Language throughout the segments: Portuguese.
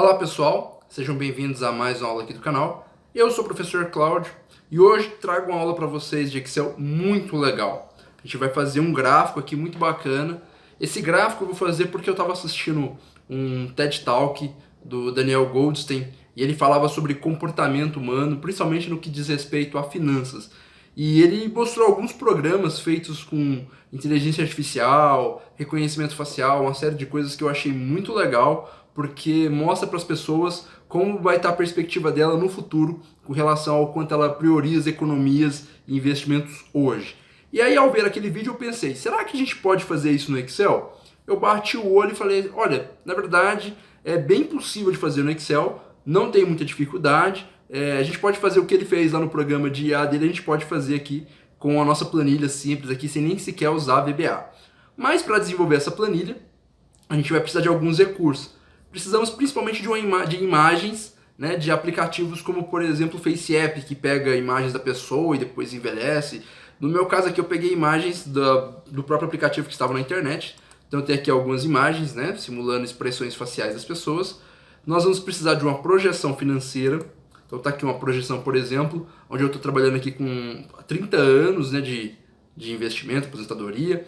Olá pessoal, sejam bem-vindos a mais uma aula aqui do canal. Eu sou o professor Cláudio e hoje trago uma aula para vocês de Excel muito legal. A gente vai fazer um gráfico aqui muito bacana. Esse gráfico eu vou fazer porque eu estava assistindo um TED Talk do Daniel Goldstein e ele falava sobre comportamento humano, principalmente no que diz respeito a finanças. E ele mostrou alguns programas feitos com inteligência artificial, reconhecimento facial, uma série de coisas que eu achei muito legal, porque mostra para as pessoas como vai estar a perspectiva dela no futuro com relação ao quanto ela prioriza economias e investimentos hoje. E aí, ao ver aquele vídeo, eu pensei, será que a gente pode fazer isso no Excel? Eu bati o olho e falei, olha, na verdade, é bem possível de fazer no Excel, não tem muita dificuldade, a gente pode fazer o que ele fez lá no programa de IA dele, a gente pode fazer aqui com a nossa planilha simples aqui, sem nem sequer usar VBA. Mas para desenvolver essa planilha, a gente vai precisar de alguns recursos. Precisamos principalmente de imagens, né, de aplicativos como, por exemplo, o FaceApp, que pega imagens da pessoa e depois envelhece. No meu caso aqui, eu peguei imagens do próprio aplicativo que estava na internet. Então eu tenho aqui algumas imagens, né, simulando expressões faciais das pessoas. Nós vamos precisar de uma projeção financeira. Então está aqui uma projeção, por exemplo, onde eu estou trabalhando aqui com 30 anos, né, de investimento, aposentadoria.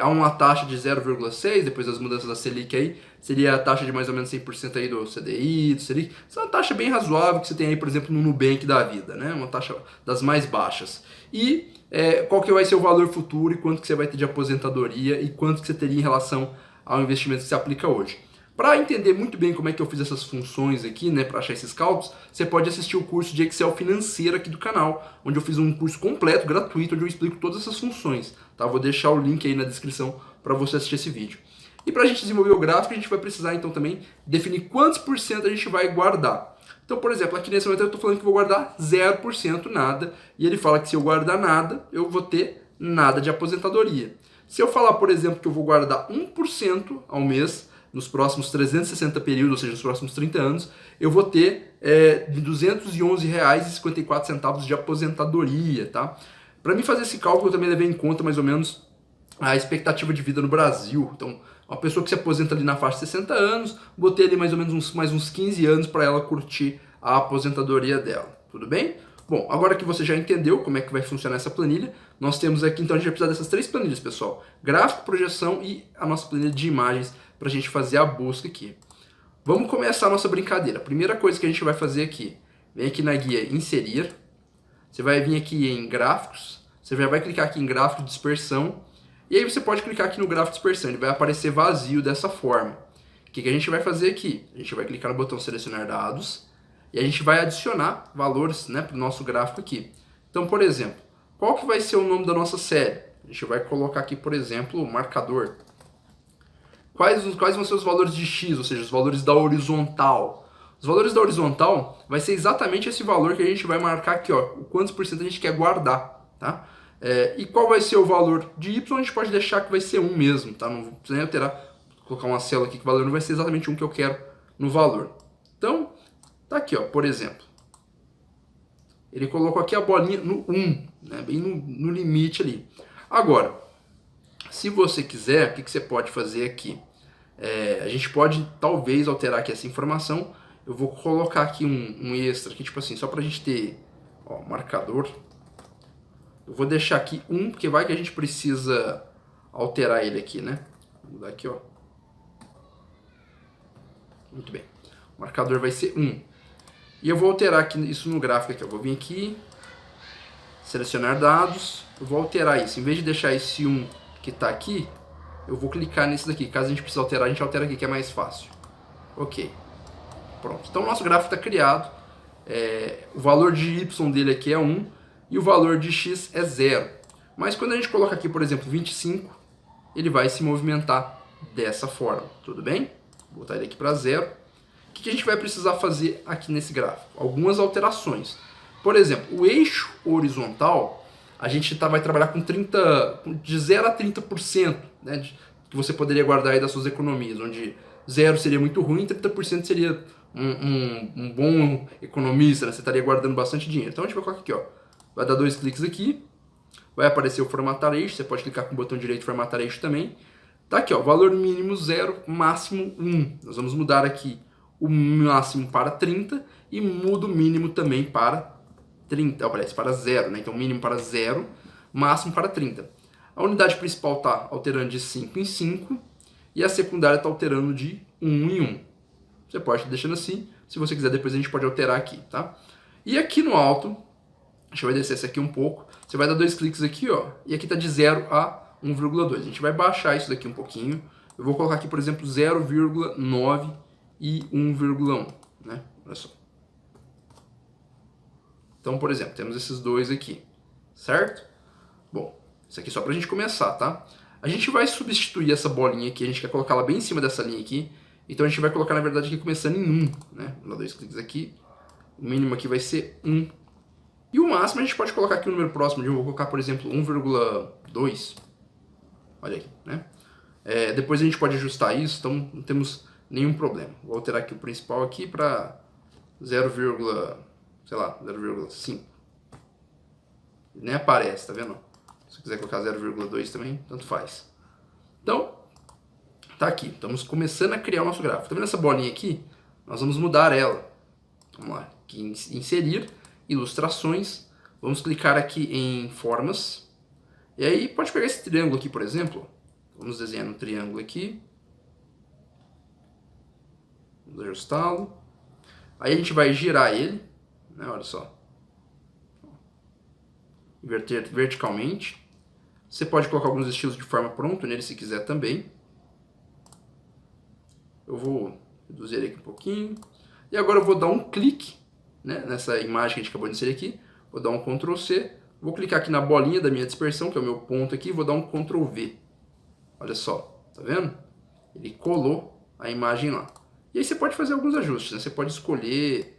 Há uma taxa de 0,6, depois das mudanças da Selic aí, seria a taxa de mais ou menos 100% aí do CDI, do Selic. Isso é uma taxa bem razoável que você tem aí, por exemplo, no Nubank da vida, né? Uma taxa das mais baixas. E qual que vai ser o valor futuro e quanto que você vai ter de aposentadoria e quanto que você teria em relação ao investimento que se aplica hoje. Para entender muito bem como é que eu fiz essas funções aqui, né, para achar esses cálculos, você pode assistir o curso de Excel financeiro aqui do canal, onde eu fiz um curso completo, gratuito, onde eu explico todas essas funções. Tá? Vou deixar o link aí na descrição para você assistir esse vídeo. E para a gente desenvolver o gráfico, a gente vai precisar então também definir quantos por cento a gente vai guardar. Então, por exemplo, aqui nesse momento eu estou falando que vou guardar 0% nada, e ele fala que se eu guardar nada, eu vou ter nada de aposentadoria. Se eu falar, por exemplo, que eu vou guardar 1% ao mês, nos próximos 360 períodos, ou seja, nos próximos 30 anos, eu vou ter R$ 211,54 de aposentadoria, tá? Para mim fazer esse cálculo, eu também levei em conta mais ou menos a expectativa de vida no Brasil. Então, uma pessoa que se aposenta ali na faixa de 60 anos, botei ali mais ou menos mais uns 15 anos para ela curtir a aposentadoria dela. Tudo bem? Bom, agora que você já entendeu como é que vai funcionar essa planilha, nós temos aqui, então a gente vai precisar dessas três planilhas, pessoal. Gráfico, projeção e a nossa planilha de imagens para a gente fazer a busca aqui. Vamos começar a nossa brincadeira. A primeira coisa que a gente vai fazer aqui, vem aqui na guia Inserir, você vai vir aqui em Gráficos, você já vai clicar aqui em Gráfico de Dispersão, e aí você pode clicar aqui no Gráfico de Dispersão, ele vai aparecer vazio dessa forma. O que a gente vai fazer aqui? A gente vai clicar no botão Selecionar Dados, e a gente vai adicionar valores, né, para o nosso gráfico aqui. Então, por exemplo, qual que vai ser o nome da nossa série? A gente vai colocar aqui, por exemplo, marcador. Quais vão ser os valores de X, ou seja, os valores da horizontal? Os valores da horizontal vai ser exatamente esse valor que a gente vai marcar aqui, ó, o quantos por cento a gente quer guardar, tá? E qual vai ser o valor de Y? A gente pode deixar que vai ser 1 mesmo, tá? Não precisa nem alterar, vou colocar uma célula aqui que o valor não vai ser exatamente 1 que eu quero no valor. Então, tá aqui, ó, por exemplo. Ele colocou aqui a bolinha no 1, né, bem no limite ali. Agora, se você quiser, o que você pode fazer aqui? A gente pode, talvez, alterar aqui essa informação. Eu vou colocar aqui um extra, aqui, tipo assim, só pra gente ter, ó, marcador. Eu vou deixar aqui 1, porque vai que a gente precisa alterar ele aqui, né? Vou mudar aqui, ó. Muito bem. O marcador vai ser 1. E eu vou alterar aqui isso no gráfico aqui. Eu vou vir aqui, selecionar dados, eu vou alterar isso. Em vez de deixar esse 1 que está aqui, eu vou clicar nesse daqui. Caso a gente precise alterar, a gente altera aqui, que é mais fácil. Ok. Pronto. Então o nosso gráfico está criado. O valor de Y dele aqui é 1 e o valor de X é 0. Mas quando a gente coloca aqui, por exemplo, 25, ele vai se movimentar dessa forma. Tudo bem? Vou botar ele aqui para 0. O que a gente vai precisar fazer aqui nesse gráfico? Algumas alterações. Por exemplo, o eixo horizontal, a gente vai trabalhar com de 0 a 30%, né, que você poderia guardar aí das suas economias, onde 0 seria muito ruim, 30% seria um bom economista, né, você estaria guardando bastante dinheiro. Então a gente vai colocar aqui, ó, vai dar 2 cliques aqui, vai aparecer o formatar eixo, você pode clicar com o botão direito formatar eixo também. Tá aqui, ó, valor mínimo 0, máximo 1. Nós vamos mudar aqui o máximo para 30 e mudo o mínimo também para 30, aparece para 0, né? Então mínimo para 0, máximo para 30. A unidade principal está alterando de 5 em 5 e a secundária está alterando de 1 em 1. Você pode estar deixando assim, se você quiser depois a gente pode alterar aqui, tá? E aqui no alto, a gente vai descer esse aqui um pouco, você vai dar 2 cliques aqui, ó, e aqui está de 0 a 1,2. A gente vai baixar isso daqui um pouquinho. Eu vou colocar aqui, por exemplo, 0,9 e 1,1, né? Olha só. Então, por exemplo, temos esses dois aqui, certo? Bom, isso aqui é só pra gente começar, tá? A gente vai substituir essa bolinha aqui, a gente quer colocar ela bem em cima dessa linha aqui, então a gente vai colocar, na verdade, aqui começando em 1, né? Vou dar 2 cliques aqui, o mínimo aqui vai ser 1. E o máximo a gente pode colocar aqui o número próximo de 1, vou colocar, por exemplo, 1,2. Olha aí, né? Depois a gente pode ajustar isso, então não temos nenhum problema. Vou alterar aqui o principal aqui para 0,5. Nem aparece, tá vendo? Se quiser colocar 0,2 também, tanto faz. Então, tá aqui. Estamos começando a criar o nosso gráfico. Tá vendo essa bolinha aqui? Nós vamos mudar ela. Vamos lá. Aqui em inserir, ilustrações. Vamos clicar aqui em formas. E aí pode pegar esse triângulo aqui, por exemplo. Vamos desenhar um triângulo aqui. Vamos ajustá-lo. Aí a gente vai girar ele, né? Olha só. Inverter verticalmente. Você pode colocar alguns estilos de forma pronto nele se quiser também. Eu vou reduzir ele aqui um pouquinho. E agora eu vou dar um clique, né, nessa imagem que a gente acabou de inserir aqui. Vou dar um Ctrl C. Vou clicar aqui na bolinha da minha dispersão, que é o meu ponto aqui. Vou dar um Ctrl V. Olha só, tá vendo? Ele colou a imagem lá. E aí você pode fazer alguns ajustes, né? Você pode escolher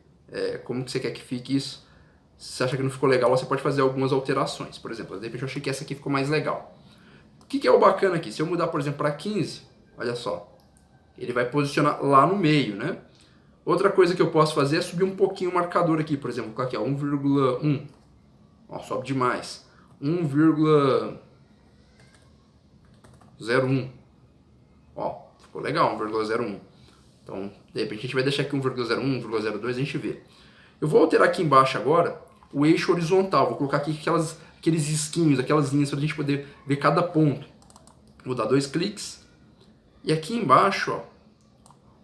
como que você quer que fique isso. Se você acha que não ficou legal, você pode fazer algumas alterações. Por exemplo, de repente eu achei que essa aqui ficou mais legal. O que é o bacana aqui? Se eu mudar, por exemplo, para 15, olha só. Ele vai posicionar lá no meio, né? Outra coisa que eu posso fazer é subir um pouquinho o marcador aqui. Por exemplo, aqui, 1,1. Ó, sobe demais. 1,01. Ó, ficou legal, 1,01. Então, de repente a gente vai deixar aqui 1,01, 1,02, a gente vê. Eu vou alterar aqui embaixo agora o eixo horizontal. Vou colocar aqui aqueles risquinhos, aquelas linhas para a gente poder ver cada ponto. Vou dar 2 cliques. E aqui embaixo, ó,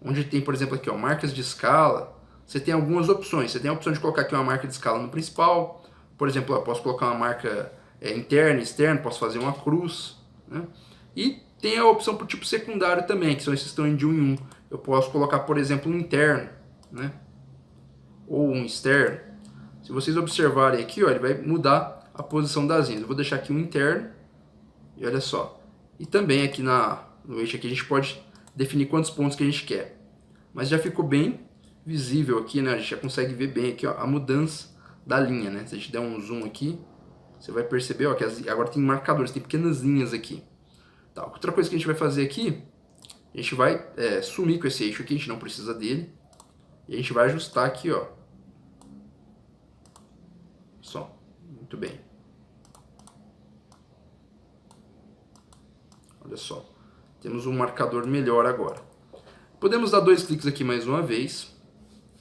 onde tem, por exemplo, aqui, ó, marcas de escala, você tem algumas opções. Você tem a opção de colocar aqui uma marca de escala no principal. Por exemplo, eu posso colocar uma marca interna, externa, posso fazer uma cruz, né? E tem a opção para o tipo secundário também, que são esses que estão de 1 em 1. Eu posso colocar, por exemplo, um interno, né? Ou um externo. Se vocês observarem aqui, ó, ele vai mudar a posição das linhas. Eu vou deixar aqui um interno, e olha só. E também aqui no eixo aqui a gente pode definir quantos pontos que a gente quer. Mas já ficou bem visível aqui, né? A gente já consegue ver bem aqui, ó, a mudança da linha, né? Se a gente der um zoom aqui, você vai perceber, ó, que agora tem marcadores, tem pequenas linhas aqui. Tá, outra coisa que a gente vai fazer aqui, a gente vai sumir com esse eixo aqui, a gente não precisa dele. E a gente vai ajustar aqui, ó. Só, muito bem. Olha só, temos um marcador melhor agora. Podemos dar 2 cliques aqui mais uma vez.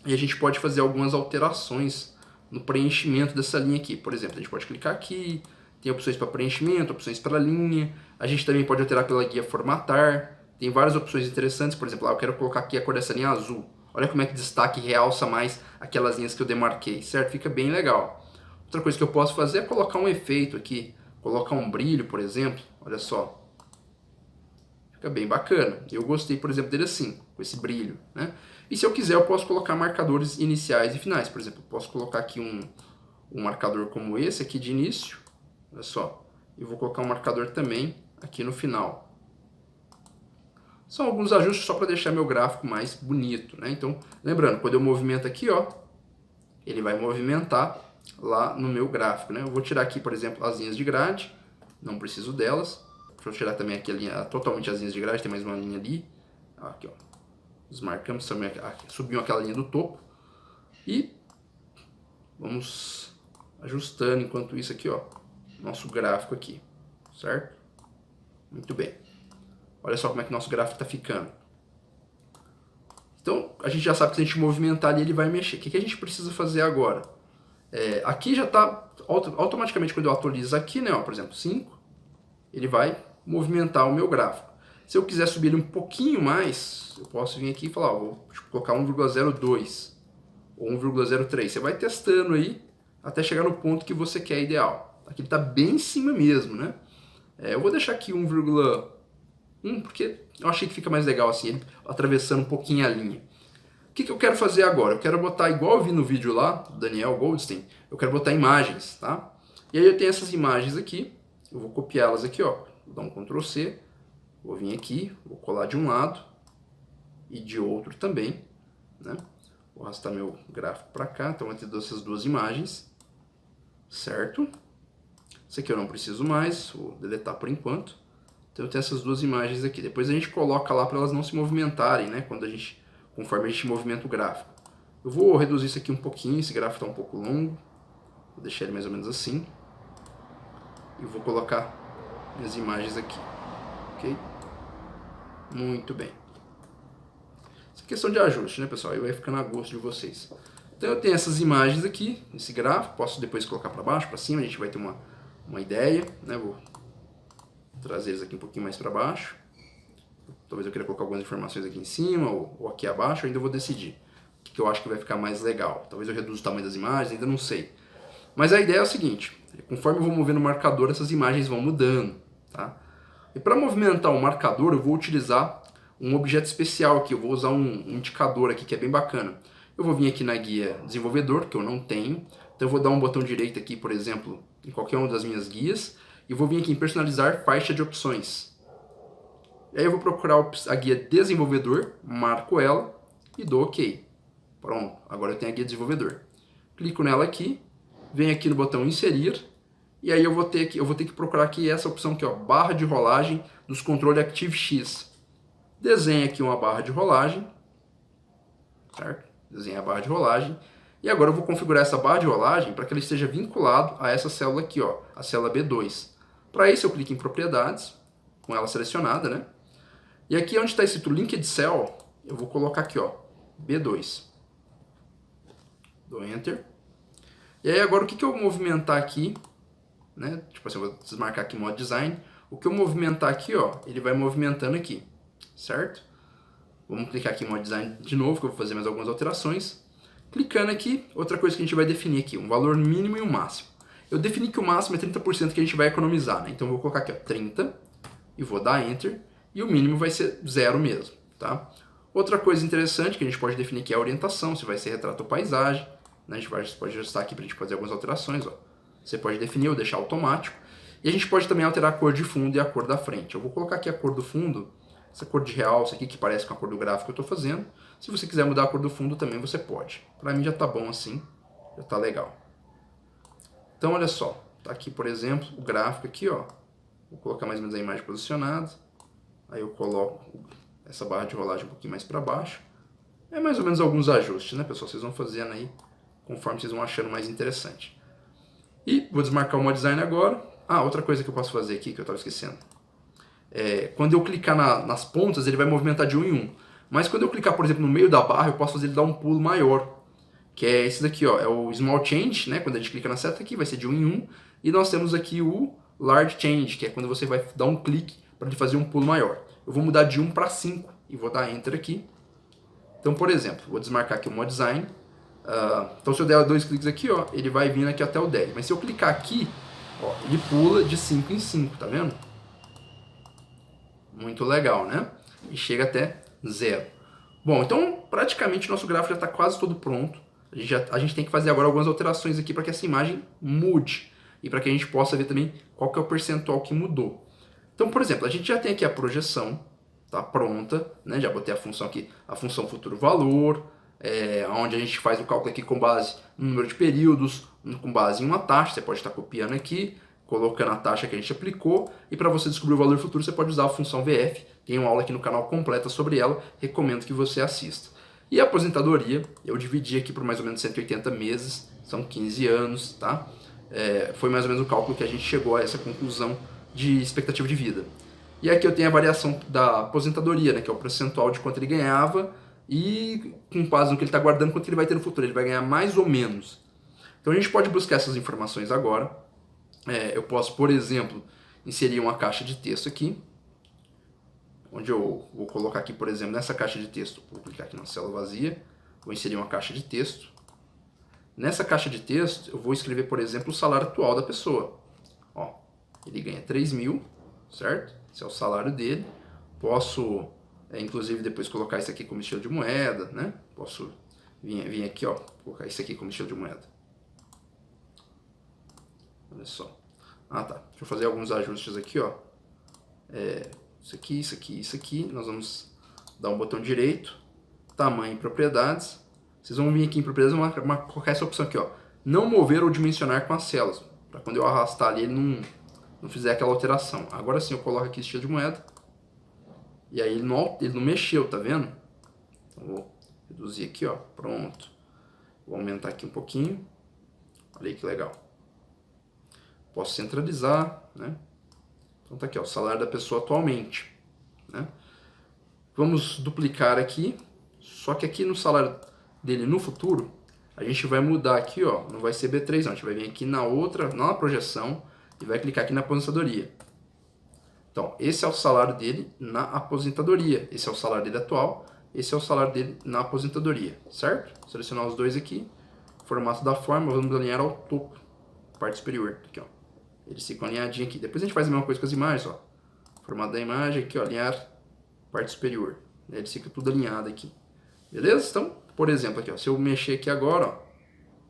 E a gente pode fazer algumas alterações no preenchimento dessa linha aqui. Por exemplo, a gente pode clicar aqui, tem opções para preenchimento, opções para linha. A gente também pode alterar pela guia formatar. Tem várias opções interessantes. Por exemplo, eu quero colocar aqui a cor dessa linha azul. Olha como é que destaca e realça mais aquelas linhas que eu demarquei, certo? Fica bem legal. Outra coisa que eu posso fazer é colocar um efeito aqui. Colocar um brilho, por exemplo. Olha só. Fica bem bacana. Eu gostei, por exemplo, dele assim, com esse brilho, né? E se eu quiser, eu posso colocar marcadores iniciais e finais. Por exemplo, eu posso colocar aqui um marcador como esse aqui de início. Olha só. E vou colocar um marcador também aqui no final. São alguns ajustes só para deixar meu gráfico mais bonito, né? Então, lembrando, quando eu movimento aqui, ó, ele vai movimentar lá no meu gráfico, né? Eu vou tirar aqui, por exemplo, as linhas de grade. Não preciso delas. Deixa eu tirar também aqui a linha, totalmente as linhas de grade, tem mais uma linha ali. Aqui, ó. Desmarcamos também, subiu aquela linha do topo. E vamos ajustando enquanto isso aqui, ó, nosso gráfico aqui, certo? Muito bem. Olha só como é que nosso gráfico está ficando. Então, a gente já sabe que se a gente movimentar ali, ele vai mexer. O que a gente precisa fazer agora? Aqui já está automaticamente, quando eu atualizo aqui, né, ó, por exemplo, 5, ele vai movimentar o meu gráfico. Se eu quiser subir ele um pouquinho mais, eu posso vir aqui e falar, ó, vou colocar 1,02 ou 1,03. Você vai testando aí até chegar no ponto que você quer ideal. Aqui ele está bem em cima mesmo, né? Eu vou deixar aqui 1,1 porque eu achei que fica mais legal assim, ele atravessando um pouquinho a linha. O que eu quero fazer agora? Eu quero botar, igual eu vi no vídeo lá, do Daniel Goldstein, eu quero botar imagens, tá? E aí eu tenho essas imagens aqui, eu vou copiá-las aqui, ó, vou dar um Ctrl C, vou vir aqui, vou colar de um lado e de outro também, né? Vou arrastar meu gráfico para cá, então eu tenho essas duas imagens, certo? Esse aqui eu não preciso mais, vou deletar por enquanto. Então eu tenho essas duas imagens aqui. Depois a gente coloca lá para elas não se movimentarem, né? Conforme a gente movimenta o gráfico. Eu vou reduzir isso aqui um pouquinho, esse gráfico está um pouco longo. Vou deixar ele mais ou menos assim. E vou colocar minhas imagens aqui. Ok? Muito bem. Essa é questão de ajuste, né, pessoal? Aí vai ficando a gosto de vocês. Então eu tenho essas imagens aqui, esse gráfico. Posso depois colocar para baixo, para cima. A gente vai ter uma ideia, né? Vou trazer eles aqui um pouquinho mais para baixo. Talvez eu queira colocar algumas informações aqui em cima ou aqui abaixo. Eu ainda vou decidir o que eu acho que vai ficar mais legal. Talvez eu reduza o tamanho das imagens, ainda não sei. Mas a ideia é o seguinte, conforme eu vou movendo o marcador, essas imagens vão mudando, tá? E para movimentar o marcador, eu vou utilizar um objeto especial aqui. Eu vou usar um indicador aqui que é bem bacana. Eu vou vir aqui na guia desenvolvedor, que eu não tenho. Então eu vou dar um botão direito aqui, por exemplo, em qualquer uma das minhas guias. E vou vir aqui em personalizar faixa de opções. E aí eu vou procurar a guia desenvolvedor, marco ela e dou OK. Pronto, agora eu tenho a guia desenvolvedor. Clico nela aqui, venho aqui no botão inserir. E aí eu vou ter que procurar aqui essa opção aqui, ó, barra de rolagem dos controles ActiveX. Desenho aqui uma barra de rolagem. Certo? Desenho a barra de rolagem. E agora eu vou configurar essa barra de rolagem para que ela esteja vinculado a essa célula aqui, ó, a célula B2. Para isso eu clico em propriedades, com ela selecionada, né? E aqui onde está escrito Linked Cell, eu vou colocar aqui, ó, B2. Dou Enter. E aí agora o que eu vou movimentar aqui, né? Tipo assim, eu vou desmarcar aqui modo design. O que eu movimentar aqui, ó, ele vai movimentando aqui, certo? Vamos clicar aqui em modo design de novo, que eu vou fazer mais algumas alterações. Clicando aqui, outra coisa que a gente vai definir aqui, um valor mínimo e um máximo. Eu defini que o máximo é 30% que a gente vai economizar, né? Então eu vou colocar aqui, ó, 30 e vou dar Enter. E o mínimo vai ser 0 mesmo, tá? Outra coisa interessante que a gente pode definir aqui é a orientação, se vai ser retrato ou paisagem, né? A gente pode ajustar aqui para a gente fazer algumas alterações, ó. Você pode definir ou deixar automático. E a gente pode também alterar a cor de fundo e a cor da frente. Eu vou colocar aqui a cor do fundo, essa cor de realce aqui que parece com a cor do gráfico que eu estou fazendo. Se você quiser mudar a cor do fundo também você pode. Para mim já está bom assim, já está legal. Então olha só, tá aqui por exemplo o gráfico aqui, ó. Vou colocar mais ou menos a imagem posicionada. Aí eu coloco essa barra de rolagem um pouquinho mais para baixo. É mais ou menos alguns ajustes, né, pessoal? Vocês vão fazendo aí conforme vocês vão achando mais interessante. E vou desmarcar o modo design agora. Ah, outra coisa que eu posso fazer aqui que eu estava esquecendo. Quando eu clicar nas pontas, ele vai movimentar de um em um. Mas quando eu clicar, por exemplo, no meio da barra, eu posso fazer ele dar um pulo maior. Que é esse daqui, ó. É o Small Change, né? Quando a gente clica na seta aqui, vai ser de um em um. E nós temos aqui o Large Change, que é quando você vai dar um clique para ele fazer um pulo maior. Eu vou mudar de 1 para 5 e vou dar Enter aqui. Então, por exemplo, vou desmarcar aqui o modo design. Então, se eu der 2 cliques aqui, ó, ele vai vindo aqui até o 10. Mas se eu clicar aqui, ó, ele pula de 5 em 5, tá vendo? Muito legal, né? E chega até 0. Bom, então praticamente o nosso gráfico já está quase todo pronto. A gente tem que fazer agora algumas alterações aqui para que essa imagem mude. E para que a gente possa ver também qual que é o percentual que mudou. Então, por exemplo, a gente já tem aqui a projeção, tá pronta, né? Já botei a função aqui, a função futuro valor, onde a gente faz o cálculo aqui com base no número de períodos, com base em uma taxa. Você pode estar copiando aqui, colocando a taxa que a gente aplicou, e para você descobrir o valor futuro você pode usar a função VF. Tem uma aula aqui no canal completa sobre ela, recomendo que você assista. E a aposentadoria, eu dividi aqui por mais ou menos 180 meses, são 15 anos, tá? Foi mais ou menos o cálculo que a gente chegou a essa conclusão de expectativa de vida. E aqui eu tenho a variação da aposentadoria, né, que é o percentual de quanto ele ganhava e com base no que ele está guardando, quanto ele vai ter no futuro. Ele vai ganhar mais ou menos. Então a gente pode buscar essas informações agora. Eu posso, por exemplo, inserir uma caixa de texto aqui, onde eu vou colocar aqui, por exemplo, nessa caixa de texto, vou clicar aqui na célula vazia, vou inserir uma caixa de texto. Nessa caixa de texto, eu vou escrever, por exemplo, o salário atual da pessoa. Ó, ele ganha 3.000, certo? Esse é o salário dele. Posso, inclusive, depois colocar isso aqui como estilo de moeda, né? Posso vir aqui, ó, colocar isso aqui como estilo de moeda. Olha só. Ah, tá. Deixa eu fazer alguns ajustes aqui, ó. Isso aqui, isso aqui, isso aqui. Nós vamos dar um botão direito. Tamanho e propriedades. Vocês vão vir aqui em propriedades e colocar essa opção aqui, ó. Não mover ou dimensionar com as células. Para quando eu arrastar ali, ele não fizer aquela alteração. Agora sim, eu coloco aqui estilo de moeda. E aí ele não mexeu, tá vendo? Então, vou reduzir aqui, ó. Pronto. Vou aumentar aqui um pouquinho. Olha aí que legal. Posso centralizar, né? Então tá aqui, ó, o salário da pessoa atualmente, né? Vamos duplicar aqui, só que aqui no salário dele no futuro, a gente vai mudar aqui, ó, não vai ser B3 não, a gente vai vir aqui na projeção e vai clicar aqui na aposentadoria. Então, esse é o salário dele na aposentadoria, esse é o salário dele atual, esse é o salário dele na aposentadoria, certo? Selecionar os dois aqui, formato da forma, vamos alinhar ao topo, parte superior, aqui ó. Eles ficam alinhadinhos aqui. Depois a gente faz a mesma coisa com as imagens, ó. Formato da imagem, aqui, ó, alinhar parte superior. Eles ficam tudo alinhado aqui. Beleza? Então, por exemplo, aqui, ó, se eu mexer aqui agora,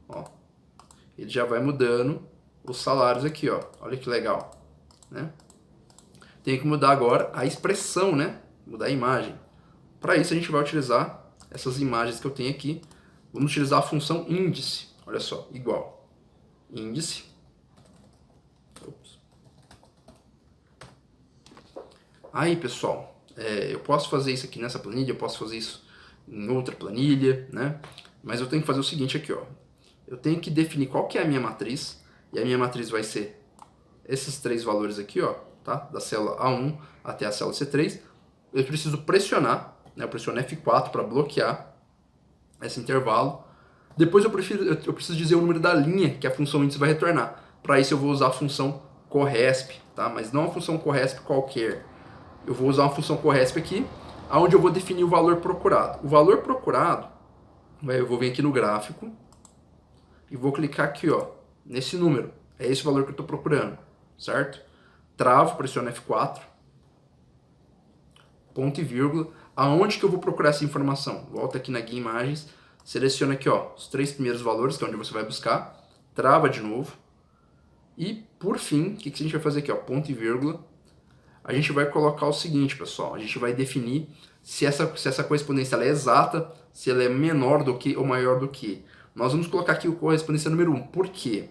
ó, ele já vai mudando os salários aqui, ó. Olha que legal, né? Tem que mudar agora a expressão, né? Mudar a imagem. Para isso a gente vai utilizar essas imagens que eu tenho aqui. Vamos utilizar a função índice. Olha só, igual. Índice. Aí, pessoal, eu posso fazer isso aqui nessa planilha, eu posso fazer isso em outra planilha, né? Mas eu tenho que fazer o seguinte aqui, ó. Eu tenho que definir qual que é a minha matriz, e a minha matriz vai ser esses três valores aqui, ó, tá? Da célula A1 até a célula C3. Eu preciso pressionar, né? Eu pressiono F4 para bloquear esse intervalo. Depois eu preciso dizer o número da linha que a função índice vai retornar. Para isso eu vou usar a função corresp, tá? Mas não a função corresp qualquer. Eu vou usar uma função corresp aqui, onde eu vou definir o valor procurado. O valor procurado, eu vou vir aqui no gráfico e vou clicar aqui, ó, nesse número. É esse o valor que eu estou procurando, certo? Travo, pressiono F4, ponto e vírgula. Aonde que eu vou procurar essa informação? Volta aqui na guia imagens, seleciona aqui, ó, os três primeiros valores, que é onde você vai buscar, trava de novo. E, por fim, o que a gente vai fazer aqui, ó, ponto e vírgula. A gente vai colocar o seguinte, pessoal, a gente vai definir se essa correspondência ela é exata, se ela é menor do que ou maior do que. Nós vamos colocar aqui o correspondência número 1. Por quê?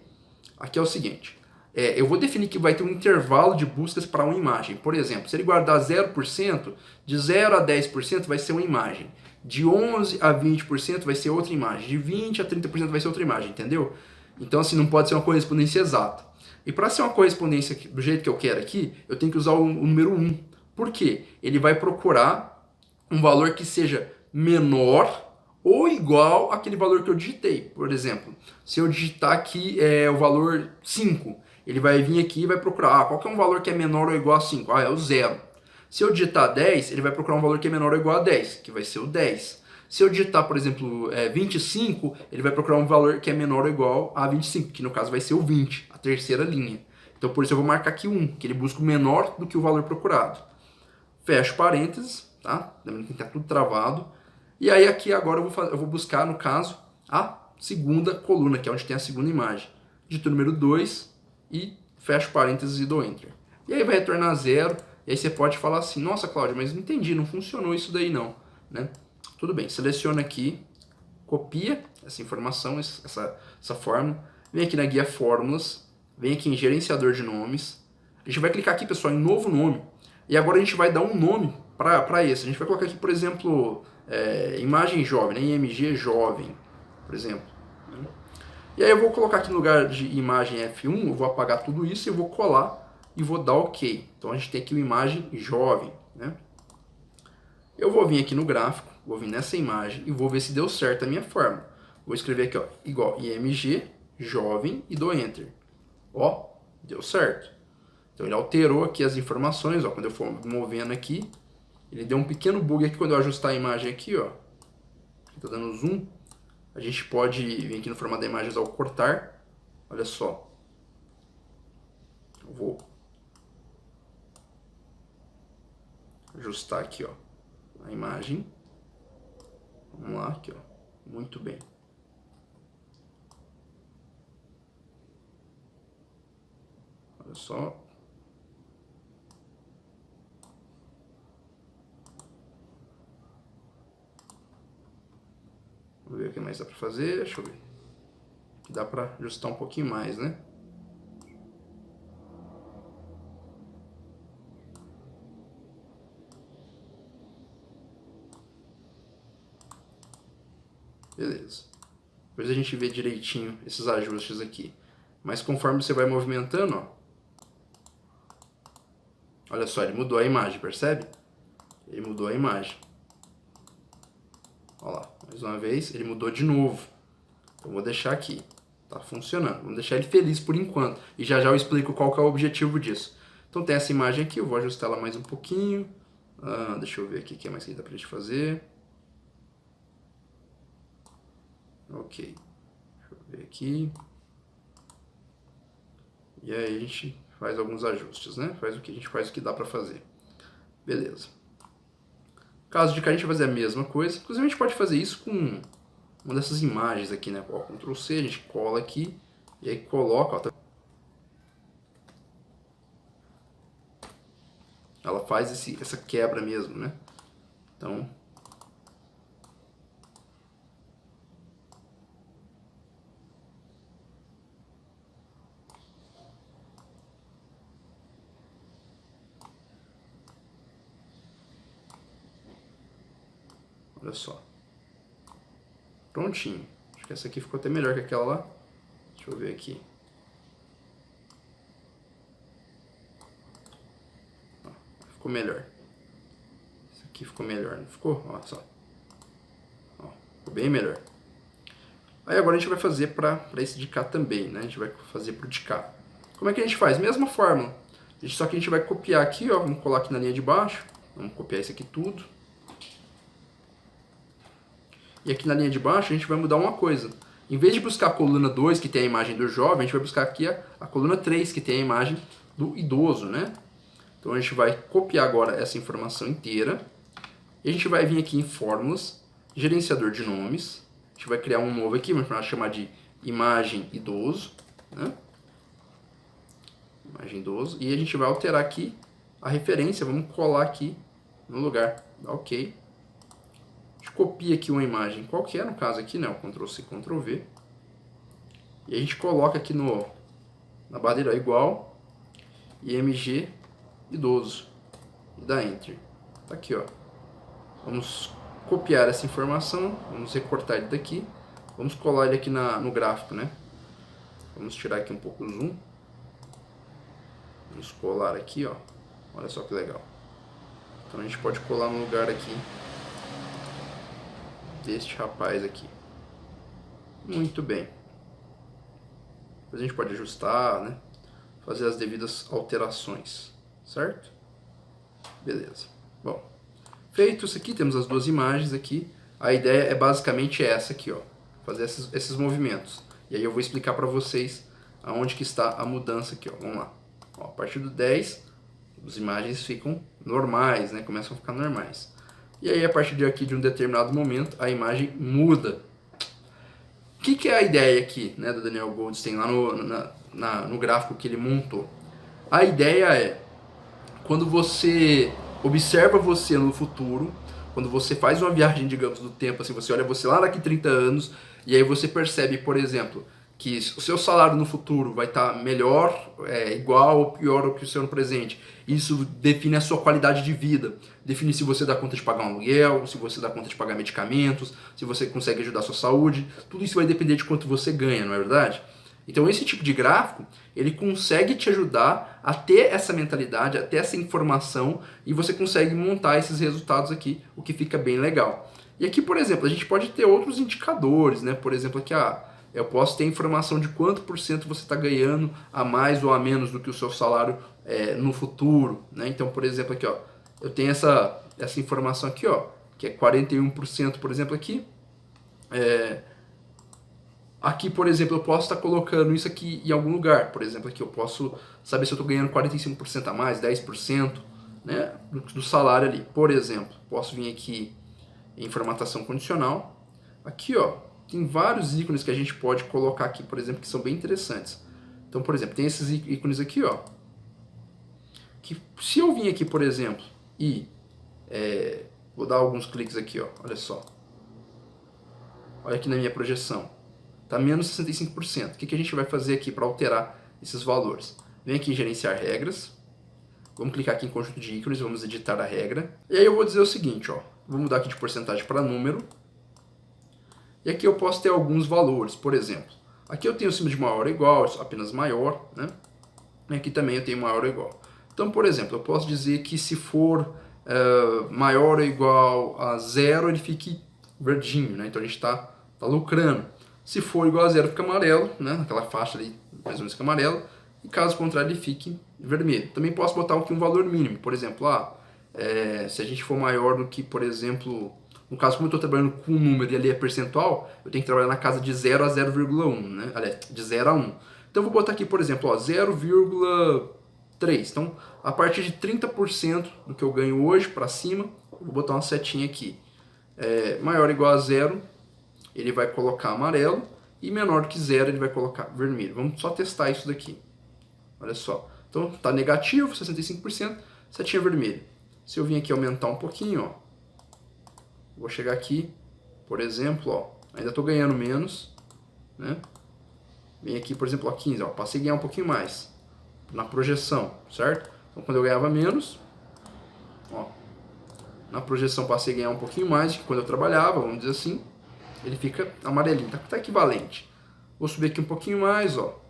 Aqui é o seguinte, eu vou definir que vai ter um intervalo de buscas para uma imagem. Por exemplo, se ele guardar 0%, de 0 a 10% vai ser uma imagem. De 11 a 20% vai ser outra imagem. De 20 a 30% vai ser outra imagem, entendeu? Então, assim, não pode ser uma correspondência exata. E para ser uma correspondência do jeito que eu quero aqui, eu tenho que usar o número 1. Por quê? Ele vai procurar um valor que seja menor ou igual àquele valor que eu digitei. Por exemplo, se eu digitar aqui o valor 5, ele vai vir aqui e vai procurar, qual que é um valor que é menor ou igual a 5? É o 0. Se eu digitar 10, ele vai procurar um valor que é menor ou igual a 10, que vai ser o 10. Se eu digitar, por exemplo, 25, ele vai procurar um valor que é menor ou igual a 25, que no caso vai ser o 20, a terceira linha. Então por isso eu vou marcar aqui 1, que ele busca o menor do que o valor procurado. Fecho parênteses, tá? Lembrando que está tudo travado. E aí aqui agora eu vou buscar, no caso, a segunda coluna, que é onde tem a segunda imagem. Digito o número 2 e fecho parênteses e dou Enter. E aí vai retornar 0, e aí você pode falar assim, nossa, Cláudio, mas não entendi, não funcionou isso daí não, né? Tudo bem, seleciona aqui, copia essa informação, essa fórmula, vem aqui na guia fórmulas, vem aqui em gerenciador de nomes, a gente vai clicar aqui, pessoal, em novo nome, e agora a gente vai dar um nome para esse. A gente vai colocar aqui, por exemplo, imagem jovem, né? IMG jovem, por exemplo. E aí eu vou colocar aqui no lugar de imagem F1, eu vou apagar tudo isso e vou colar e vou dar OK. Então a gente tem aqui uma imagem jovem, né? Eu vou vir aqui no gráfico, vou vir nessa imagem e vou ver se deu certo a minha fórmula. Vou escrever aqui, ó, igual IMG, jovem, e dou Enter. Ó, deu certo. Então ele alterou aqui as informações, ó, quando eu for movendo aqui, ele deu um pequeno bug aqui quando eu ajustar a imagem aqui, ó. Tá dando zoom. A gente pode vir aqui no formato da imagem usar o cortar. Olha só. Eu vou ajustar aqui, ó, a imagem. Vamos lá, aqui, ó. Muito bem. Olha só. Vamos ver o que mais dá pra fazer. Deixa eu ver. Aqui dá pra ajustar um pouquinho mais, né? Beleza. Depois a gente vê direitinho esses ajustes aqui. Mas conforme você vai movimentando, ó. Olha só, ele mudou a imagem, percebe? Ele mudou a imagem. Olha lá, mais uma vez, ele mudou de novo. Então vou deixar aqui. Tá funcionando. Vamos deixar ele feliz por enquanto. E já já eu explico qual que é o objetivo disso. Então tem essa imagem aqui, eu vou ajustar ela mais um pouquinho. Deixa eu ver aqui o que mais que dá pra gente fazer. Ok. Deixa eu ver aqui. E aí a gente faz alguns ajustes, né? Faz o que a gente faz o que dá pra fazer. Beleza. Caso de cá a gente vai fazer a mesma coisa. Inclusive a gente pode fazer isso com uma dessas imagens aqui, né? Ó, Ctrl C, a gente cola aqui e aí coloca, ó, ela faz essa quebra mesmo, né? Então, olha só. Prontinho. Acho que essa aqui ficou até melhor que aquela lá. Deixa eu ver aqui. Ó, ficou melhor. Essa aqui ficou melhor, não ficou? Olha só. Ó, ficou bem melhor. Aí agora a gente vai fazer para esse de cá também, né? A gente vai fazer pro de cá. Como é que a gente faz? Mesma fórmula. Só que a gente vai copiar aqui, ó. Vamos colar aqui na linha de baixo. Vamos copiar isso aqui tudo. E aqui na linha de baixo a gente vai mudar uma coisa. Em vez de buscar a coluna 2, que tem a imagem do jovem, a gente vai buscar aqui a coluna 3, que tem a imagem do idoso, né? Então a gente vai copiar agora essa informação inteira. E a gente vai vir aqui em fórmulas, gerenciador de nomes. A gente vai criar um novo aqui, vamos chamar de imagem idoso, né? Imagem idoso. E a gente vai alterar aqui a referência, vamos colar aqui no lugar. Dá OK. Copia aqui uma imagem qualquer, no caso aqui, né, o Ctrl+C, Ctrl+V. E a gente coloca aqui na barreira igual, IMG idoso. E dá Enter. Tá aqui, ó. Vamos copiar essa informação, vamos recortar ele daqui. Vamos colar ele aqui no gráfico, né. Vamos tirar aqui um pouco o zoom. Vamos colar aqui, ó. Olha só que legal. Então a gente pode colar no lugar aqui deste rapaz aqui. Muito bem. Depois a gente pode ajustar, né? Fazer as devidas alterações, certo? Beleza. Bom, feito isso aqui, temos as duas imagens aqui. A ideia é basicamente essa aqui, ó. Fazer esses movimentos. E aí eu vou explicar para vocês aonde que está a mudança aqui, ó. Vamos lá. Ó, a partir do 10, as imagens ficam normais, né? Começam a ficar normais. E aí, a partir de aqui, de um determinado momento, a imagem muda. O que é a ideia aqui, né, do Daniel Goldstein, lá no gráfico que ele montou? A ideia é, quando você observa você no futuro, quando você faz uma viagem, digamos, do tempo, assim, você olha você lá daqui 30 anos, e aí você percebe, por exemplo, que o seu salário no futuro vai estar melhor, igual ou pior do que o seu no presente. Isso define a sua qualidade de vida. Define se você dá conta de pagar um aluguel, se você dá conta de pagar medicamentos, se você consegue ajudar a sua saúde. Tudo isso vai depender de quanto você ganha, não é verdade? Então esse tipo de gráfico, ele consegue te ajudar a ter essa mentalidade, a ter essa informação, e você consegue montar esses resultados aqui, o que fica bem legal. E aqui, por exemplo, a gente pode ter outros indicadores, né? Por exemplo, aqui, eu posso ter informação de quanto por cento você está ganhando a mais ou a menos do que o seu salário no futuro, né? Então, por exemplo, aqui, ó, eu tenho essa informação aqui, ó, que é 41%, por exemplo, aqui. Aqui, por exemplo, eu posso estar colocando isso aqui em algum lugar. Por exemplo, aqui eu posso saber se eu estou ganhando 45% a mais, 10%, né, do salário ali. Por exemplo, posso vir aqui em formatação condicional. Aqui, ó, tem vários ícones que a gente pode colocar aqui, por exemplo, que são bem interessantes. Então, por exemplo, tem esses ícones aqui, ó, que se eu vir aqui, por exemplo, e vou dar alguns cliques aqui, ó, olha só. Olha aqui na minha projeção. Está menos 65%. O que a gente vai fazer aqui para alterar esses valores? Vem aqui em gerenciar regras. Vamos clicar aqui em conjunto de ícones, vamos editar a regra. E aí eu vou dizer o seguinte, ó, vou mudar aqui de porcentagem para número. E aqui eu posso ter alguns valores, por exemplo. Aqui eu tenho acima de maior ou igual, apenas maior, né? E aqui também eu tenho maior ou igual. Então, por exemplo, eu posso dizer que se for maior ou igual a 0, ele fique verdinho, né? Então a gente está lucrando. Se for igual a 0, fica amarelo, né? Aquela faixa ali, mais ou menos, fica amarelo. E caso contrário, ele fique vermelho. Também posso botar aqui um valor mínimo. Por exemplo, se a gente for maior do que, por exemplo, no caso, como eu estou trabalhando com um número e ali é percentual, eu tenho que trabalhar na casa de 0 a 0,1, né? Aliás, de 0 a 1. Então eu vou botar aqui, por exemplo, 0,3. Então, a partir de 30% do que eu ganho hoje para cima, eu vou botar uma setinha aqui. Maior ou igual a 0, ele vai colocar amarelo, e menor do que 0 ele vai colocar vermelho. Vamos só testar isso daqui. Olha só. Então está negativo, 65%, setinha vermelha. Se eu vim aqui aumentar um pouquinho, ó, vou chegar aqui, por exemplo, ó, ainda estou ganhando menos, né? Vem aqui, por exemplo, 15, ó, passei a ganhar um pouquinho mais na projeção, certo? Então quando eu ganhava menos, ó, na projeção passei a ganhar um pouquinho mais do que quando eu trabalhava, vamos dizer assim. Ele fica amarelinho, tá equivalente. Vou subir aqui um pouquinho mais, ó.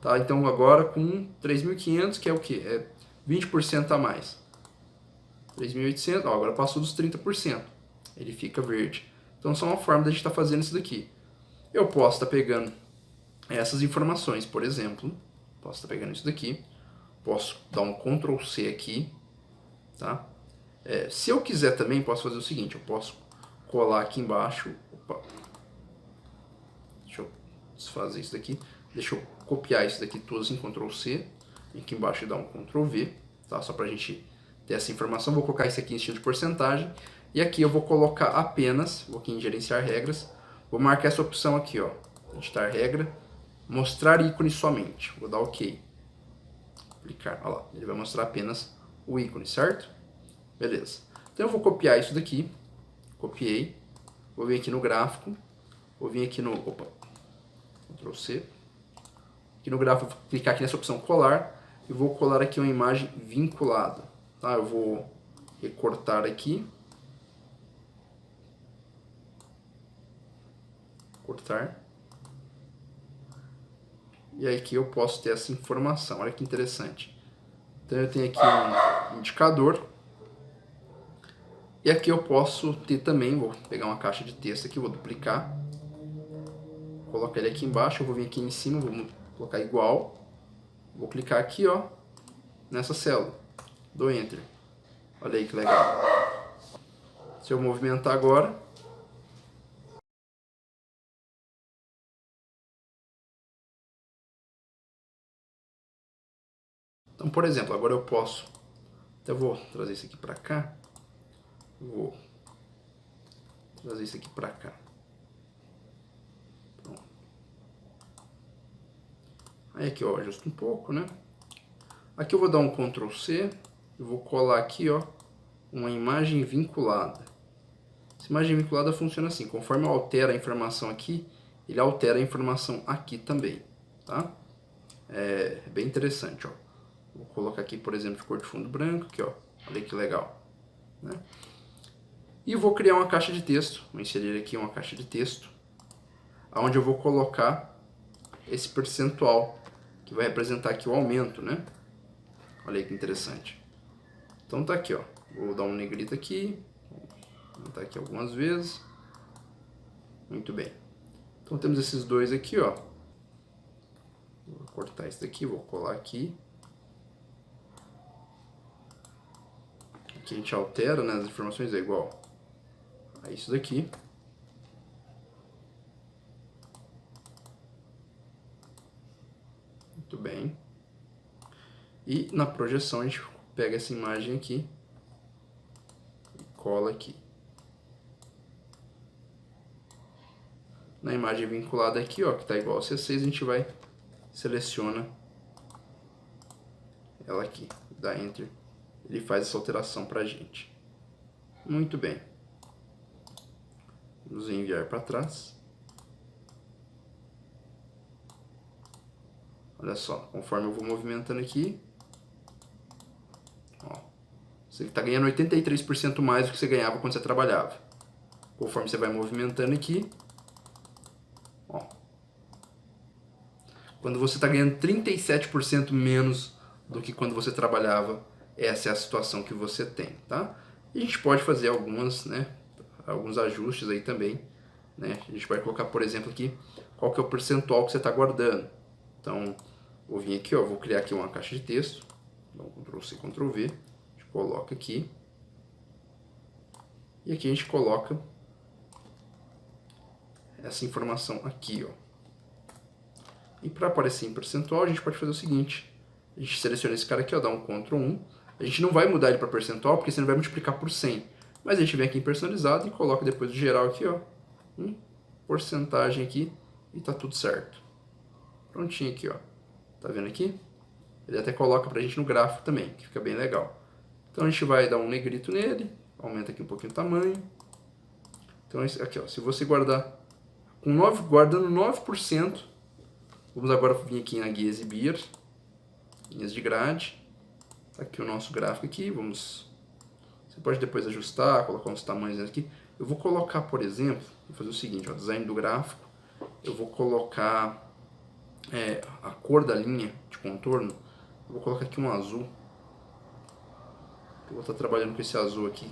Tá, então agora com 3.500, que é o que? É 20% a mais. 3.800, ó, agora passou dos 30%. Ele fica verde. Então só uma forma da gente estar fazendo isso daqui. Eu posso estar pegando essas informações, por exemplo. Posso estar pegando isso daqui. Posso dar um Ctrl C aqui. Tá? Se eu quiser também, posso fazer o seguinte. Eu posso colar aqui embaixo. Opa. Deixa eu desfazer isso daqui. Deixa eu copiar isso daqui tudo assim, Ctrl C. E aqui embaixo dá um Ctrl V. Tá? Só para a gente ter essa informação. Vou colocar isso aqui em estilo de porcentagem. E aqui eu vou colocar apenas, vou aqui em gerenciar regras. Vou marcar essa opção aqui, ó. Editar regra. Mostrar ícone somente. Vou dar OK. Clicar. Olha lá. Ele vai mostrar apenas o ícone, certo? Beleza. Então eu vou copiar isso daqui. Copiei. Vou vir aqui no gráfico. Vou vir aqui no... Opa. Ctrl C. Aqui no gráfico, vou clicar aqui nessa opção colar. E vou colar aqui uma imagem vinculada. Tá? Eu vou recortar aqui. Cortar. E aí aqui eu posso ter essa informação. Olha que interessante. Então eu tenho aqui um indicador. E aqui eu posso ter também, vou pegar uma caixa de texto aqui, vou duplicar. Colocar ele aqui embaixo, eu vou vir aqui em cima, vou colocar igual. Vou clicar aqui, ó, nessa célula. Dou Enter. Olha aí que legal. Se eu movimentar agora... Então, por exemplo, agora eu posso... Até vou trazer isso aqui para cá. Vou trazer isso aqui para cá. Pronto. Aí aqui, ó, ajusto um pouco, né? Aqui eu vou dar um Ctrl C. Eu vou colar aqui, ó, uma imagem vinculada. Essa imagem vinculada funciona assim. Conforme eu altero a informação aqui, ele altera a informação aqui também, tá? É bem interessante, ó. Vou colocar aqui, por exemplo, de cor de fundo branco, aqui, ó. Olha que legal, né? E vou criar uma caixa de texto. Vou inserir aqui uma caixa de texto, onde eu vou colocar esse percentual, que vai representar aqui o aumento, né? Olha aí que interessante. Então tá aqui, ó. Vou dar um negrito aqui. Vou aumentar aqui algumas vezes. Muito bem. Então temos esses dois aqui, ó. Vou cortar esse daqui, vou colar aqui. Aqui a gente altera, né, as informações, é igual a isso daqui. Muito bem. E na projeção a gente pega essa imagem aqui e cola aqui. Na imagem vinculada aqui, ó, que está igual a C6, a gente vai seleciona ela aqui, dá Enter, ele faz essa alteração pra gente. Muito bem. Vamos enviar para trás. Olha só, conforme eu vou movimentando aqui, ó, você está ganhando 83% mais do que você ganhava quando você trabalhava. Conforme você vai movimentando aqui, ó, quando você está ganhando 37% menos do que quando você trabalhava, essa é a situação que você tem, tá? E a gente pode fazer alguns ajustes aí também, né? A gente vai colocar, por exemplo, aqui, qual que é o percentual que você está guardando. Então, vou vir aqui, ó, vou criar aqui uma caixa de texto, dá um Ctrl+C, Ctrl+V, a gente coloca aqui, e aqui a gente coloca essa informação aqui, ó. E para aparecer em percentual, a gente pode fazer o seguinte, a gente seleciona esse cara aqui, ó, dá um Ctrl+1, a gente não vai mudar ele para percentual, porque senão vai multiplicar por 100, mas a gente vem aqui em personalizado e coloca depois do geral aqui, ó, porcentagem aqui, e tá tudo certo. Prontinho aqui, ó. Tá vendo aqui? Ele até coloca pra gente no gráfico também, que fica bem legal. Então a gente vai dar um negrito nele, aumenta aqui um pouquinho o tamanho. Então aqui, ó, se você guardar guardando 9%, vamos agora vir aqui na guia exibir, linhas de grade. Tá aqui o nosso gráfico aqui, você pode depois ajustar, colocar uns tamanhos aqui. Eu vou colocar, por exemplo, vou fazer o seguinte, ó, design do gráfico, eu vou colocar a cor da linha de contorno, eu vou colocar aqui um azul. Eu vou estar trabalhando com esse azul aqui,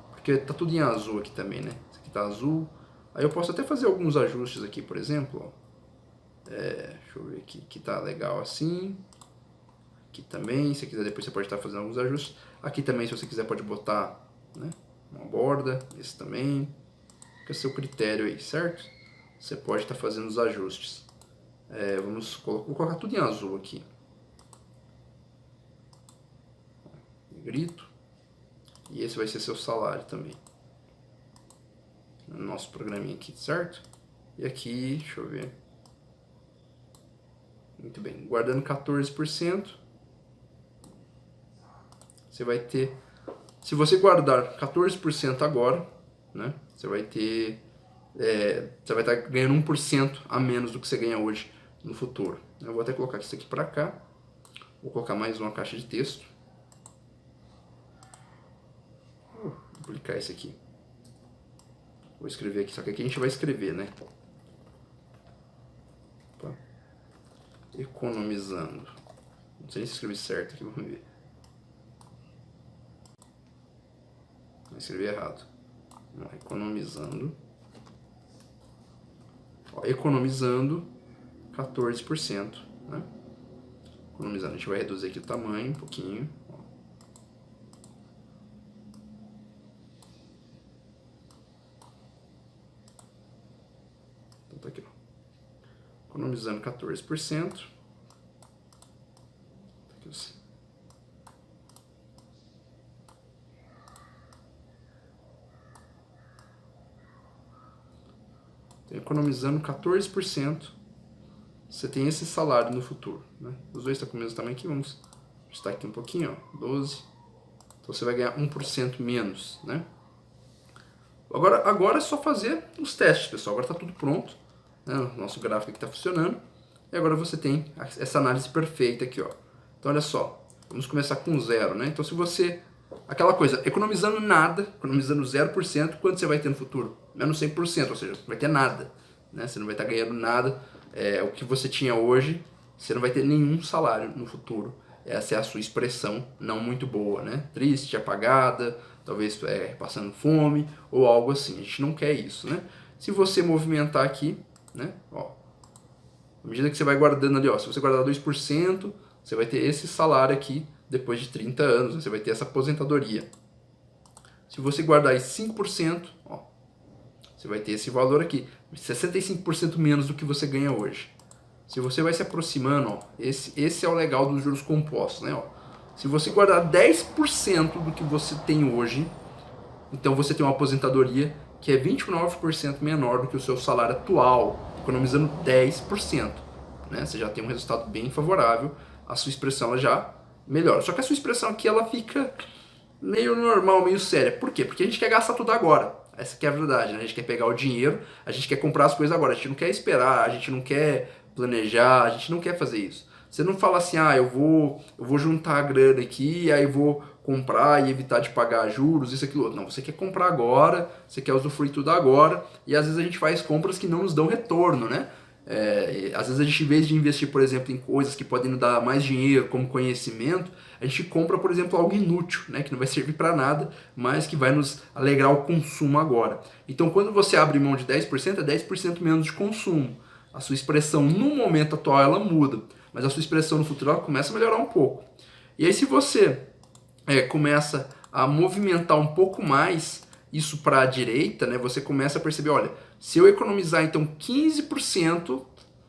porque tá tudo em azul aqui também, né? Esse aqui tá azul. Aí eu posso até fazer alguns ajustes aqui, por exemplo, ó. Deixa eu ver aqui, que tá legal assim. Aqui também, se quiser depois você pode estar fazendo alguns ajustes. Aqui também, se você quiser, pode botar, né, uma borda, esse também. Fica a seu critério aí, certo? Você pode estar fazendo os ajustes. Vou colocar tudo em azul aqui. Negrito. E esse vai ser seu salário também. No nosso programinha aqui, certo? E aqui, deixa eu ver. Muito bem, guardando 14%. Você vai ter, se você guardar 14% agora, né? Você vai estar ganhando 1% a menos do que você ganha hoje no futuro. Eu vou até colocar isso aqui para cá. Vou colocar mais uma caixa de texto. Vou duplicar isso aqui. Vou escrever aqui, só que aqui a gente vai escrever, né? Opa. Economizando. Não sei se escrevi certo aqui, vamos ver. Vou escrever errado. Vamos lá, economizando. Ó, economizando 14%, né? Economizando, a gente vai reduzir aqui o tamanho um pouquinho. Ó. Então tá aqui, ó. Economizando 14%. Tá aqui assim. Então, economizando 14%. Você tem esse salário no futuro, né? Os dois estão com o mesmo tamanho aqui, vamos ajustar aqui um pouquinho, ó, 12. Então você vai ganhar 1% menos, né? Agora é só fazer os testes, pessoal. Agora está tudo pronto, né? O nosso gráfico aqui está funcionando. E agora você tem essa análise perfeita aqui, ó. Então olha só, vamos começar com 0, né? Então se você, aquela coisa, economizando nada, economizando 0%, quanto você vai ter no futuro? Menos 100%, ou seja, não vai ter nada, né? Você não vai estar ganhando nada. O que você tinha hoje, você não vai ter nenhum salário no futuro. Essa é a sua expressão não muito boa, né? Triste, apagada, talvez passando fome ou algo assim. A gente não quer isso, né? Se você movimentar aqui, né, ó, à medida que você vai guardando ali, ó, se você guardar 2%, você vai ter esse salário aqui depois de 30 anos, né? Você vai ter essa aposentadoria. Se você guardar aí 5%, ó, você vai ter esse valor aqui, 65% menos do que você ganha hoje. Se você vai se aproximando, ó, esse é o legal dos juros compostos, né? Ó. Se você guardar 10% do que você tem hoje, então você tem uma aposentadoria que é 29% menor do que o seu salário atual, economizando 10%. Né? Você já tem um resultado bem favorável, a sua expressão ela já melhora. Só que a sua expressão aqui ela fica meio normal, meio séria. Por quê? Porque a gente quer gastar tudo agora. Essa que é a verdade, né? A gente quer pegar o dinheiro, a gente quer comprar as coisas agora, a gente não quer esperar, a gente não quer planejar, a gente não quer fazer isso. Você não fala assim, eu vou juntar a grana aqui, aí vou comprar e evitar de pagar juros, isso, aquilo outro. Não, você quer comprar agora, você quer usufruir tudo agora, e às vezes a gente faz compras que não nos dão retorno, né? Às vezes a gente, em vez de investir, por exemplo, em coisas que podem nos dar mais dinheiro, como conhecimento, a gente compra, por exemplo, algo inútil, né, que não vai servir para nada, mas que vai nos alegrar o consumo agora. Então, quando você abre mão de 10%, é 10% menos de consumo. A sua expressão no momento atual ela muda, mas a sua expressão no futuro ela começa a melhorar um pouco. E aí, se você começa a movimentar um pouco mais isso para a direita, né, você começa a perceber, olha, se eu economizar então 15%,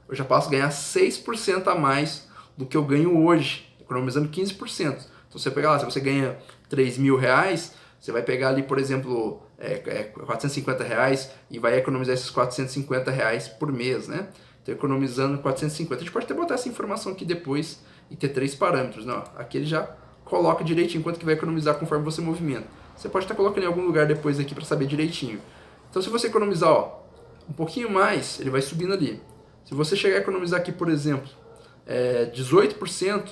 eu já passo a ganhar 6% a mais do que eu ganho hoje, economizando 15%. Então você pegar lá, se você ganha R$3.000, você vai pegar ali, por exemplo, R$450 e vai economizar esses R$450 por mês, né? Então economizando 450. A gente pode até botar essa informação aqui depois e ter 3 parâmetros, né? Aqui ele já coloca direitinho quanto que vai economizar conforme você movimenta. Você pode estar colocando em algum lugar depois aqui para saber direitinho. Então se você economizar, ó, um pouquinho mais, ele vai subindo ali. Se você chegar a economizar aqui, por exemplo, 18%,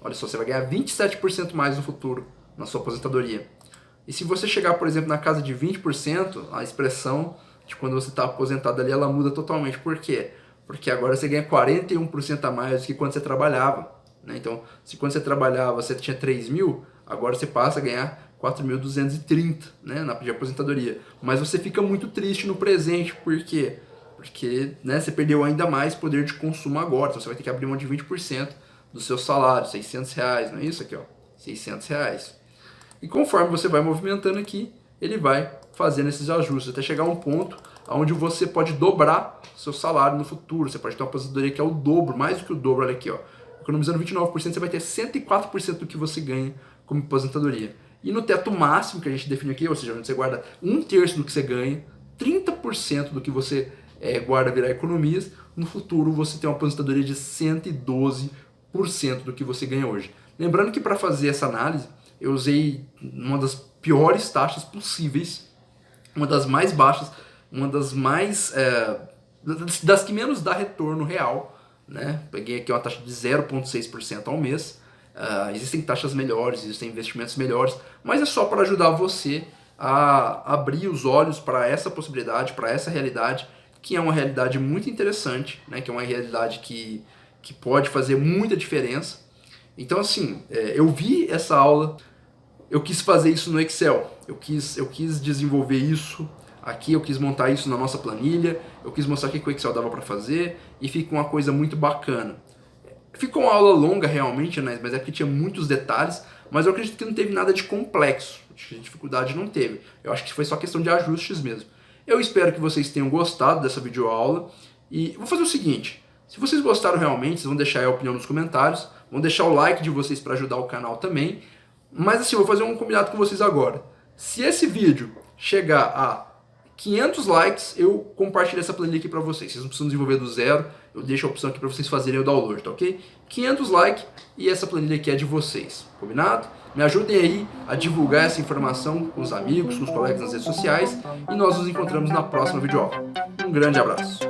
olha só, você vai ganhar 27% mais no futuro na sua aposentadoria. E se você chegar, por exemplo, na casa de 20%, a expressão de quando você está aposentado ali, ela muda totalmente. Por quê? Porque agora você ganha 41% a mais do que quando você trabalhava. Né? Então, se quando você trabalhava você tinha 3.000, agora você passa a ganhar 4.230, né, de aposentadoria. Mas você fica muito triste no presente, por quê? Porque, né, você perdeu ainda mais poder de consumo agora, então você vai ter que abrir mão de 20% do seu salário, R$600, não é isso aqui, ó, R$600. E conforme você vai movimentando aqui, ele vai fazendo esses ajustes, até chegar a um ponto onde você pode dobrar seu salário no futuro, você pode ter uma aposentadoria que é o dobro, mais do que o dobro, olha aqui, ó. Economizando 29%, você vai ter 104% do que você ganha como aposentadoria. E no teto máximo que a gente define aqui, ou seja, onde você guarda 1/3 do que você ganha, 30% do que você guarda virar economias, no futuro você tem uma aposentadoria de 112% do que você ganha hoje. Lembrando que para fazer essa análise, eu usei uma das piores taxas possíveis, uma das mais baixas, uma das mais das que menos dá retorno real, né? Peguei aqui uma taxa de 0,6% ao mês. Existem taxas melhores, existem investimentos melhores, mas é só para ajudar você a abrir os olhos para essa possibilidade, para essa realidade, que é uma realidade muito interessante, né? Que é uma realidade que pode fazer muita diferença. Então, assim, eu vi essa aula, eu quis fazer isso no Excel, eu quis desenvolver isso aqui, eu quis montar isso na nossa planilha, eu quis mostrar o que o Excel dava para fazer e fica uma coisa muito bacana. Ficou uma aula longa realmente, né? Mas é porque tinha muitos detalhes, mas eu acredito que não teve nada de complexo, de dificuldade não teve. Eu acho que foi só questão de ajustes mesmo. Eu espero que vocês tenham gostado dessa videoaula e vou fazer o seguinte, se vocês gostaram realmente, vocês vão deixar aí a opinião nos comentários, vão deixar o like de vocês para ajudar o canal também, mas assim, eu vou fazer um combinado com vocês agora. Se esse vídeo chegar a 500 likes, eu compartilho essa planilha aqui para vocês. Vocês não precisam desenvolver do zero, eu deixo a opção aqui para vocês fazerem o download, tá ok? 500 likes e essa planilha aqui é de vocês, combinado? Me ajudem aí a divulgar essa informação com os amigos, com os colegas nas redes sociais e nós nos encontramos na próxima videoaula. Um grande abraço!